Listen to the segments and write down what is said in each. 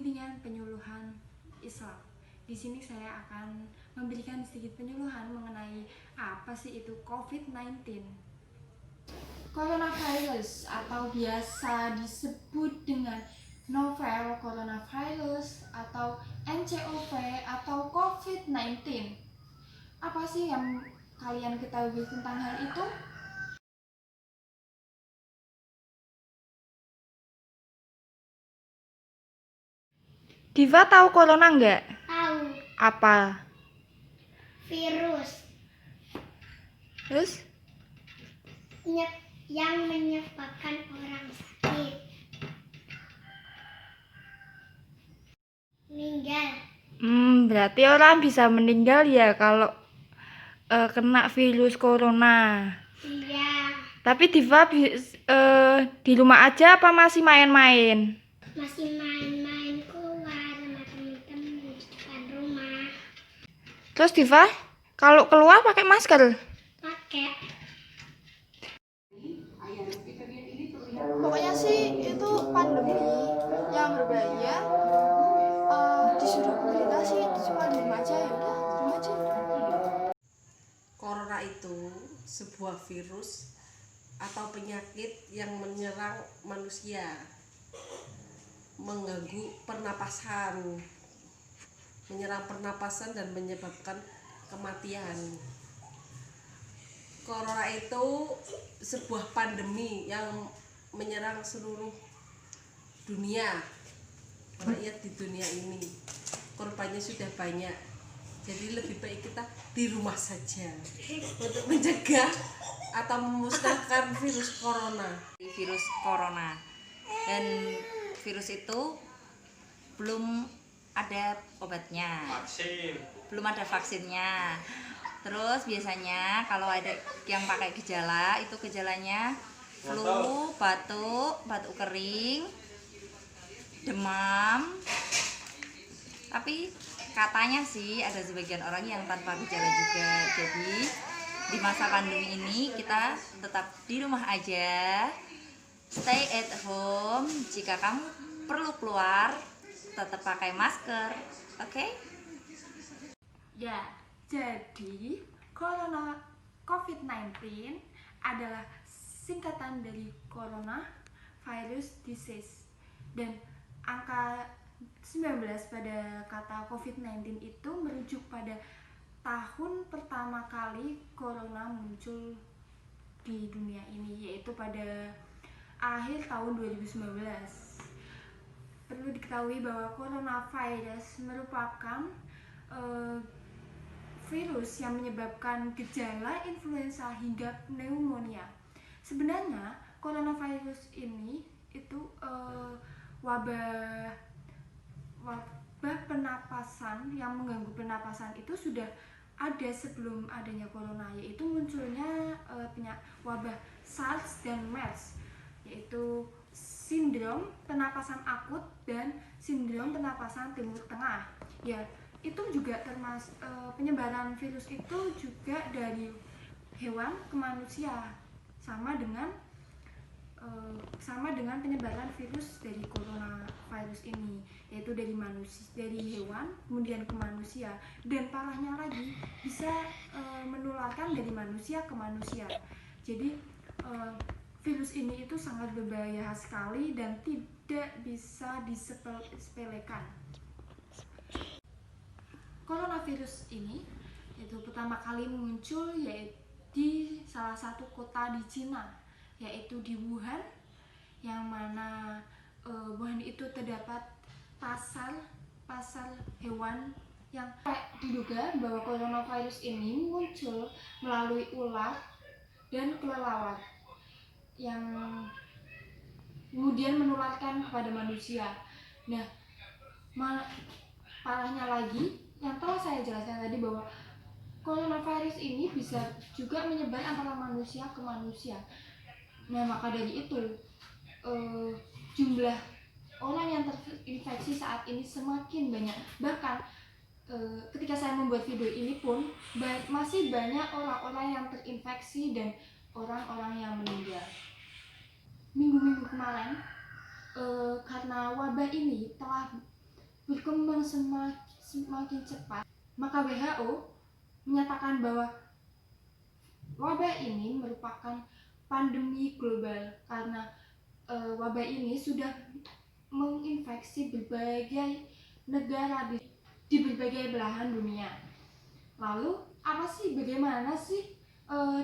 Bimbingan Penyuluhan Islam. Di sini saya akan memberikan sedikit penyuluhan mengenai apa sih itu COVID-19. Coronavirus atau biasa disebut dengan novel coronavirus atau NCOV atau COVID-19. Apa sih yang kalian ketahui tentang hal itu? Diva tahu corona nggak? Tahu. Apa? Virus Terus? yang menyebabkan orang sakit meninggal. Berarti orang bisa meninggal ya kalau kena virus corona. Iya, Tapi Diva di rumah aja apa masih main-main? masih main-main keluar sama temen-temen di depan rumah. Terus Diva, kalau keluar pakai masker? Pakai. Pokoknya sih itu pandemi yang berbahaya. Disuruh pemerintah sih cuma di rumah aja, ya udah di rumah aja. Corona itu sebuah virus atau penyakit yang menyerang manusia, mengganggu pernapasan, menyerang pernapasan dan menyebabkan kematian. Corona itu sebuah pandemi yang menyerang seluruh dunia, rakyat di dunia ini. Korbannya sudah banyak, jadi lebih baik kita di rumah saja untuk mencegah atau memusnahkan virus corona. Dan virus itu belum ada obatnya, belum ada vaksinnya. Terus biasanya kalau ada yang pakai gejala, itu gejalanya flu, batuk kering, demam. Tapi katanya sih ada sebagian orang yang tanpa gejala juga. Jadi di masa pandemi ini kita tetap di rumah aja, stay at home. Jika kamu perlu keluar, tetap pakai masker, oke? Ya, jadi COVID-19 adalah singkatan dari Corona Virus Disease, dan angka 19 pada kata COVID-19 itu merujuk pada tahun pertama kali corona muncul di dunia ini, yaitu pada akhir tahun 2019. Perlu diketahui bahwa coronavirus merupakan virus yang menyebabkan gejala influenza hingga pneumonia. Sebenarnya coronavirus ini itu wabah pernapasan yang mengganggu pernapasan itu sudah ada sebelum adanya corona, yaitu munculnya wabah SARS dan MERS, yaitu sindrom pernapasan akut dan sindrom pernapasan timur tengah. Ya, itu juga termasuk penyebaran virus itu juga dari hewan ke manusia, sama dengan penyebaran virus dari coronavirus ini, yaitu dari hewan kemudian ke manusia, dan parahnya lagi bisa menularkan dari manusia ke manusia. Jadi virus ini itu sangat berbahaya sekali dan tidak bisa disepelekan. Coronavirus ini itu pertama kali muncul yaitu di salah satu kota di Cina, yaitu di Wuhan, yang mana Wuhan itu terdapat pasar hewan yang diduga bahwa coronavirus ini muncul melalui ular dan kelelawar yang kemudian menularkan kepada manusia. Nah, parahnya lagi yang telah saya jelaskan tadi bahwa coronavirus ini bisa juga menyebar antara manusia ke manusia. Nah, maka dari itu jumlah orang yang terinfeksi saat ini semakin banyak. Bahkan ketika saya membuat video ini pun masih banyak orang-orang yang terinfeksi dan orang-orang yang meninggal. Minggu-minggu kemarin karena wabah ini telah berkembang semakin cepat, maka WHO menyatakan bahwa wabah ini merupakan pandemi global karena wabah ini sudah menginfeksi berbagai negara di berbagai belahan dunia. Lalu bagaimana sih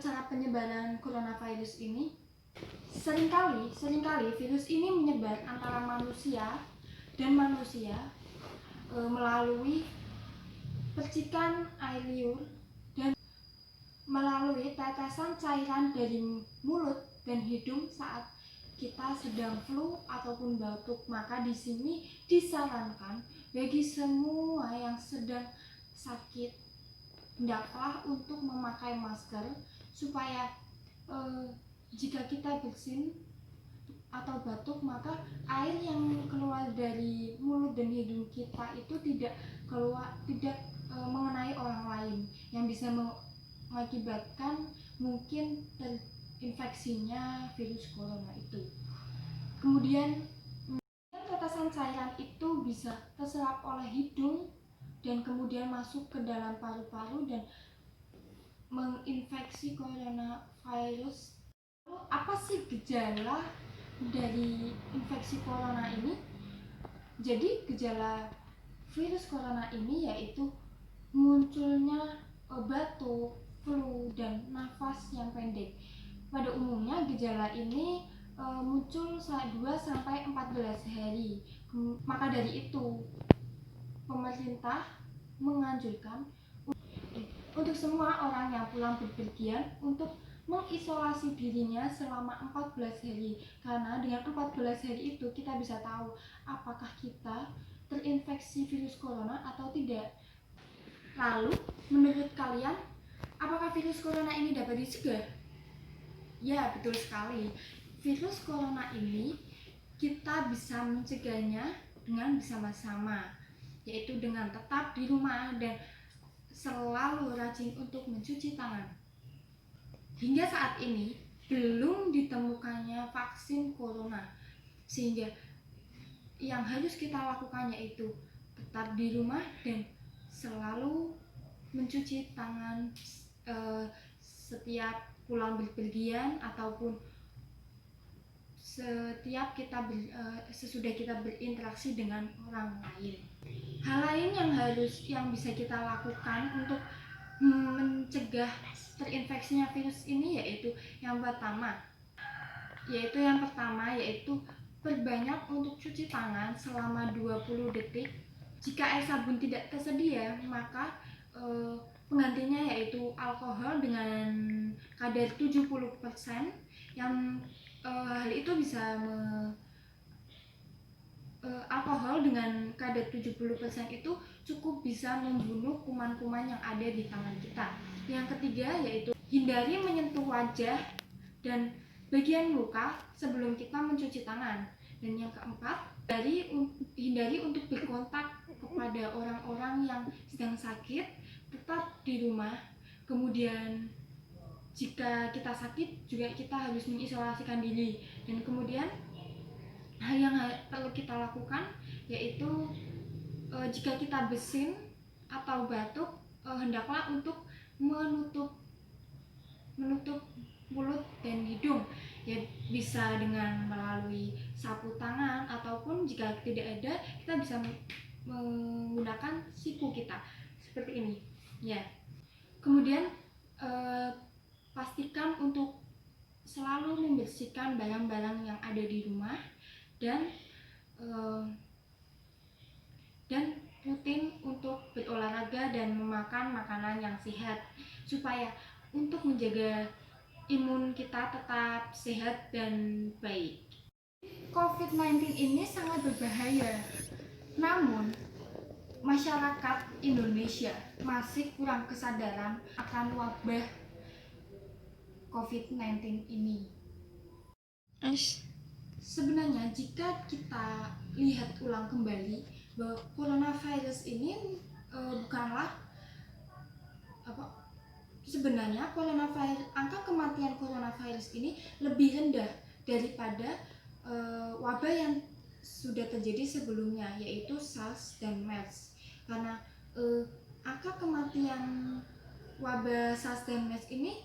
cara penyebaran coronavirus ini? Seringkali virus ini menyebar antara manusia dan manusia melalui percikan air liur dan melalui tetesan cairan dari mulut dan hidung saat kita sedang flu ataupun batuk. Maka di sini disarankan bagi semua yang sedang sakit hendaklah untuk memakai masker supaya jika kita bersin atau batuk, maka air yang keluar dari mulut dan hidung kita itu tidak mengenai orang lain yang bisa mengakibatkan mungkin terinfeksinya virus corona itu. Kemudian tetesan cairan itu bisa terserap oleh hidung dan kemudian masuk ke dalam paru-paru dan menginfeksi coronavirus. Lalu apa sih gejala dari infeksi corona ini? Jadi gejala virus corona ini yaitu munculnya batuk, flu, dan nafas yang pendek. Pada umumnya gejala ini muncul 2-14 hari. Maka dari itu pemerintah menganjurkan untuk semua orang yang pulang bepergian untuk mengisolasi dirinya selama 14 hari, karena dengan 14 hari itu kita bisa tahu apakah kita terinfeksi virus corona atau tidak. Lalu menurut kalian, apakah virus corona ini dapat dicegah? Ya, betul sekali. Virus corona ini kita bisa mencegahnya dengan bersama-sama, yaitu dengan tetap di rumah dan selalu rajin untuk mencuci tangan. Hingga saat ini belum ditemukannya vaksin corona, sehingga yang harus kita lakukan yaitu tetap di rumah dan selalu mencuci tangan setiap pulang bepergian ataupun sesudah kita berinteraksi dengan orang lain. Hal lain yang bisa kita lakukan untuk mencegah terinfeksinya virus ini yaitu yang pertama yaitu perbanyak untuk cuci tangan selama 20 detik. Jika air sabun tidak tersedia, maka penggantinya yaitu alkohol dengan kadar 70%, yang hal itu bisa alkohol dengan kadar 70% itu cukup bisa membunuh kuman-kuman yang ada di tangan kita. Yang ketiga yaitu hindari menyentuh wajah dan bagian muka sebelum kita mencuci tangan. Dan yang keempat, hindari untuk berkontak kepada orang-orang yang sedang sakit, tetap di rumah. Kemudian jika kita sakit juga kita harus mengisolasikan diri. Dan kemudian hal yang perlu kita lakukan yaitu jika kita bersin atau batuk, hendaklah untuk menutup mulut dan hidung, ya bisa dengan melalui sapu tangan ataupun jika tidak ada kita bisa menggunakan siku kita seperti ini ya. Kemudian pastikan untuk selalu membersihkan barang-barang yang ada di rumah dan rutin untuk berolahraga dan memakan makanan yang sehat supaya untuk menjaga imun kita tetap sehat dan baik. COVID-19 ini sangat berbahaya, namun masyarakat Indonesia masih kurang kesadaran akan wabah COVID-19 ini. Sebenarnya jika kita lihat ulang kembali bahwa coronavirus ini sebenarnya angka kematian coronavirus ini lebih rendah daripada wabah yang sudah terjadi sebelumnya, yaitu SARS dan MERS. Karena angka kematian wabah SARS dan MERS ini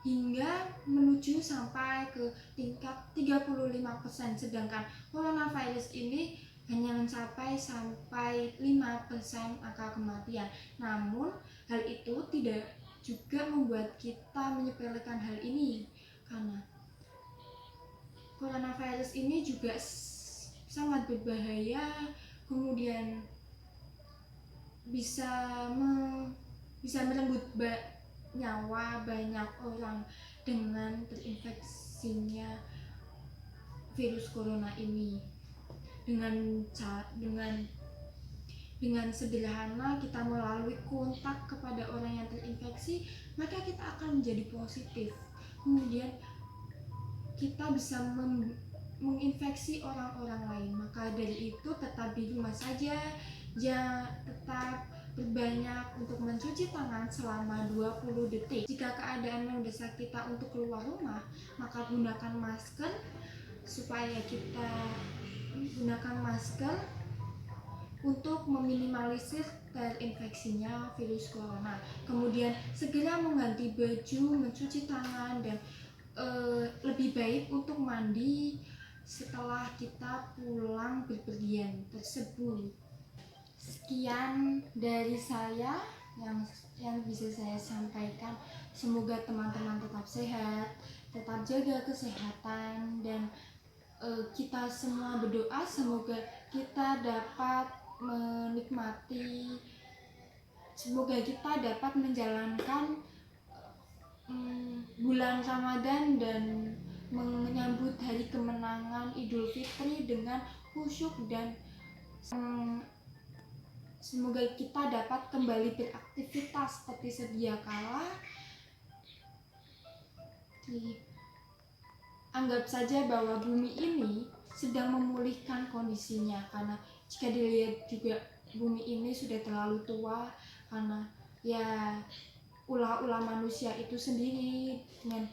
hingga menuju sampai ke tingkat 35%, sedangkan coronavirus ini hanya mencapai sampai 5% angka kematian. Namun hal itu tidak juga membuat kita menyepelekan hal ini, karena coronavirus ini juga sangat berbahaya, kemudian bisa merenggut nyawa banyak orang dengan terinfeksinya virus corona ini. Dengan sederhana kita melalui kontak kepada orang yang terinfeksi, maka kita akan menjadi positif. Kemudian kita bisa menginfeksi orang-orang lain. Maka dari itu tetap di rumah saja, tetap berbanyak untuk mencuci tangan selama 20 detik. Jika keadaan mendesak kita untuk keluar rumah, maka gunakan masker untuk meminimalisir terinfeksinya virus corona. Kemudian segera mengganti baju, mencuci tangan, dan lebih baik untuk mandi setelah kita pulang bepergian tersebut. Sekian dari saya yang bisa saya sampaikan. Semoga teman-teman tetap sehat, tetap jaga kesehatan, dan kita semua berdoa semoga kita dapat menjalankan bulan Ramadan dan menyambut hari kemenangan Idul Fitri dengan khusyuk, dan semoga kita dapat kembali beraktivitas seperti sedia kala. Anggap saja bahwa bumi ini sedang memulihkan kondisinya, karena jika dilihat juga bumi ini sudah terlalu tua, karena ya ulah-ulah manusia itu sendiri. Dan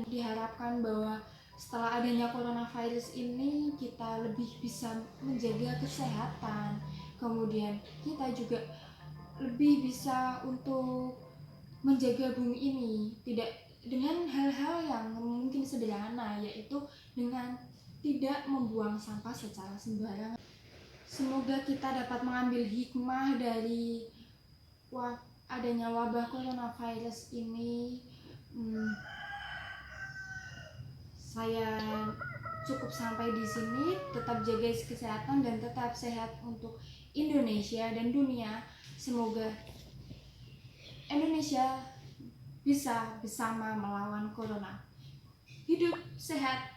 diharapkan bahwa setelah adanya coronavirus ini kita lebih bisa menjaga kesehatan, kemudian kita juga lebih bisa untuk menjaga bumi ini dengan hal-hal yang mungkin sederhana, yaitu dengan tidak membuang sampah secara sembarangan. Semoga kita dapat mengambil hikmah dari adanya wabah coronavirus ini. Saya cukup sampai di sini. Tetap jaga kesehatan dan tetap sehat untuk Indonesia dan dunia. Semoga Indonesia bisa bersama melawan corona. Hidup sehat.